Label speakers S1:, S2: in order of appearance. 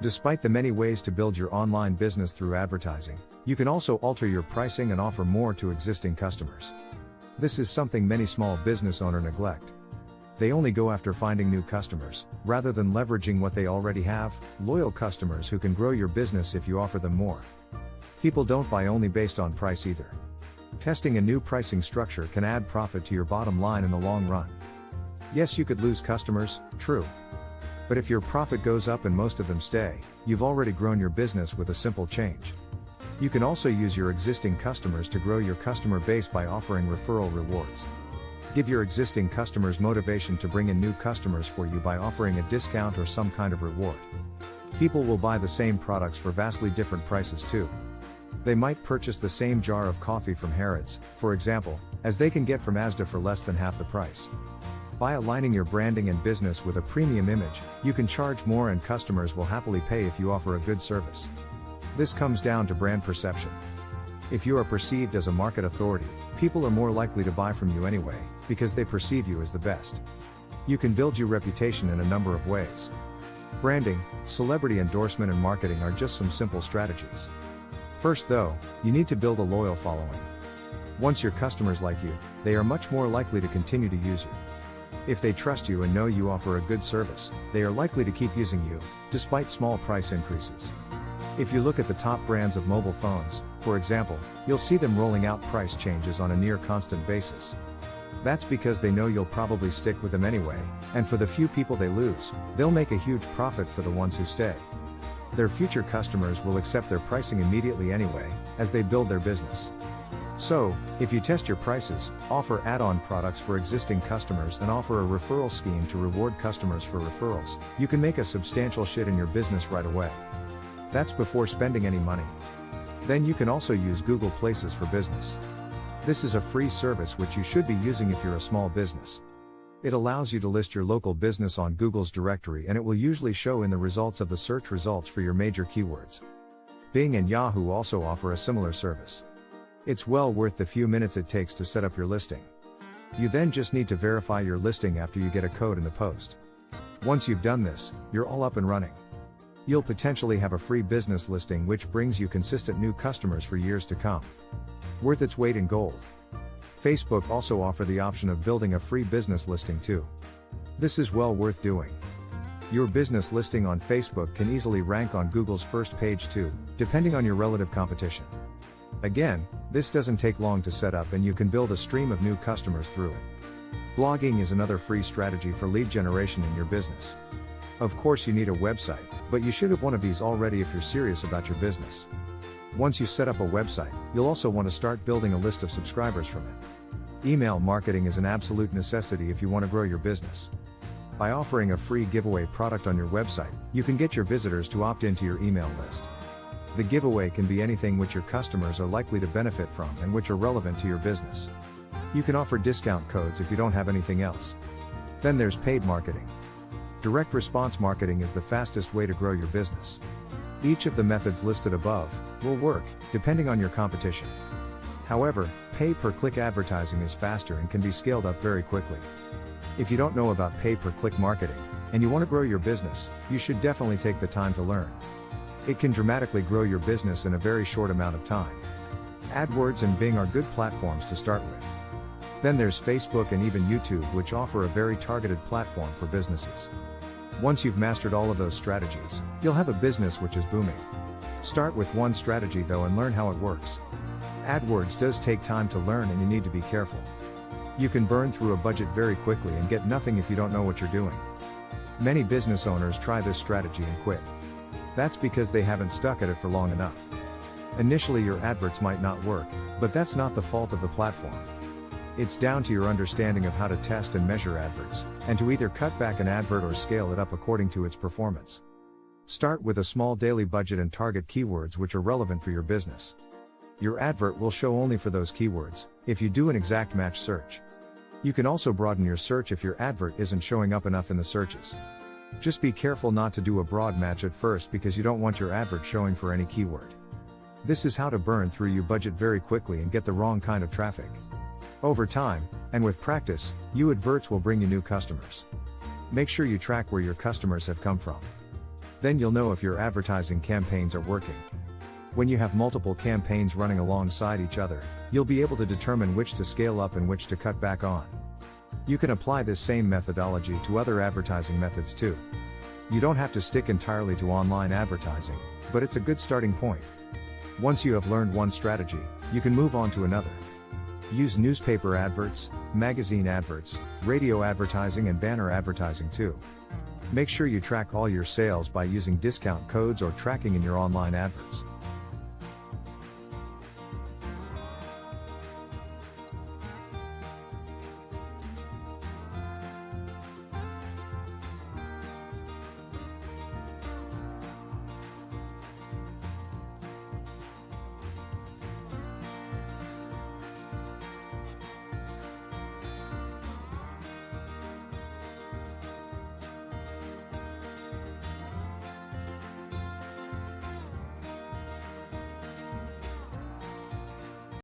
S1: Despite the many ways to build your online business through advertising, you can also alter your pricing and offer more to existing customers. This is something many small business owners neglect. They only go after finding new customers, rather than leveraging what they already have, loyal customers who can grow your business if you offer them more. People don't buy only based on price either. Testing a new pricing structure can add profit to your bottom line in the long run. Yes, you could lose customers, true. But if your profit goes up and most of them stay, you've already grown your business with a simple change. You can also use your existing customers to grow your customer base by offering referral rewards. Give your existing customers motivation to bring in new customers for you by offering a discount or some kind of reward. People will buy the same products for vastly different prices too. They might purchase the same jar of coffee from Harrods, for example, as they can get from Asda for less than half the price. By aligning your branding and business with a premium image, you can charge more and customers will happily pay if you offer a good service. This comes down to brand perception. If you are perceived as a market authority, people are more likely to buy from you anyway, because they perceive you as the best. You can build your reputation in a number of ways. Branding, celebrity endorsement and marketing are just some simple strategies. First though, you need to build a loyal following. Once your customers like you, they are much more likely to continue to use you. If they trust you and know you offer a good service, they are likely to keep using you, despite small price increases. If you look at the top brands of mobile phones, for example, you'll see them rolling out price changes on a near constant basis. That's because they know you'll probably stick with them anyway, and for the few people they lose, they'll make a huge profit for the ones who stay. Their future customers will accept their pricing immediately anyway, as they build their business. So, if you test your prices, offer add-on products for existing customers and offer a referral scheme to reward customers for referrals, you can make a substantial shit in your business right away. That's before spending any money. Then you can also use Google Places for Business. This is a free service which you should be using if you're a small business. It allows you to list your local business on Google's directory and it will usually show in the results of the search results for your major keywords. Bing and Yahoo also offer a similar service. It's well worth the few minutes it takes to set up your listing. You then just need to verify your listing after you get a code in the post. Once you've done this, you're all up and running. You'll potentially have a free business listing which brings you consistent new customers for years to come. Worth its weight in gold. Facebook also offer the option of building a free business listing too. This is well worth doing. Your business listing on Facebook can easily rank on Google's first page too, depending on your relative competition. Again, this doesn't take long to set up and you can build a stream of new customers through it. Blogging is another free strategy for lead generation in your business. Of course you need a website, but you should have one of these already if you're serious about your business. Once you set up a website, you'll also want to start building a list of subscribers from it. Email marketing is an absolute necessity if you want to grow your business. By offering a free giveaway product on your website, you can get your visitors to opt into your email list. The giveaway can be anything which your customers are likely to benefit from and which are relevant to your business. You can offer discount codes if you don't have anything else. Then there's paid marketing. Direct response marketing is the fastest way to grow your business. Each of the methods listed above will work, depending on your competition. However, pay-per-click advertising is faster and can be scaled up very quickly. If you don't know about pay-per-click marketing, and you want to grow your business, you should definitely take the time to learn. It can dramatically grow your business in a very short amount of time. AdWords and Bing are good platforms to start with. Then there's Facebook and even YouTube, which offer a very targeted platform for businesses. Once you've mastered all of those strategies, you'll have a business which is booming. Start with one strategy though and learn how it works. AdWords does take time to learn and you need to be careful. You can burn through a budget very quickly and get nothing if you don't know what you're doing. Many business owners try this strategy and quit. That's because they haven't stuck at it for long enough. Initially your adverts might not work, but that's not the fault of the platform. It's down to your understanding of how to test and measure adverts, and to either cut back an advert or scale it up according to its performance. Start with a small daily budget and target keywords which are relevant for your business. Your advert will show only for those keywords, if you do an exact match search. You can also broaden your search if your advert isn't showing up enough in the searches. Just be careful not to do a broad match at first because you don't want your advert showing for any keyword. This is how to burn through your budget very quickly and get the wrong kind of traffic. Over time, and with practice, your adverts will bring you new customers. Make sure you track where your customers have come from. Then you'll know if your advertising campaigns are working. When you have multiple campaigns running alongside each other, you'll be able to determine which to scale up and which to cut back on. You can apply this same methodology to other advertising methods too. You don't have to stick entirely to online advertising, but it's a good starting point. Once you have learned one strategy, you can move on to another. Use newspaper adverts, magazine adverts, radio advertising and banner advertising too. Make sure you track all your sales by using discount codes or tracking in your online adverts.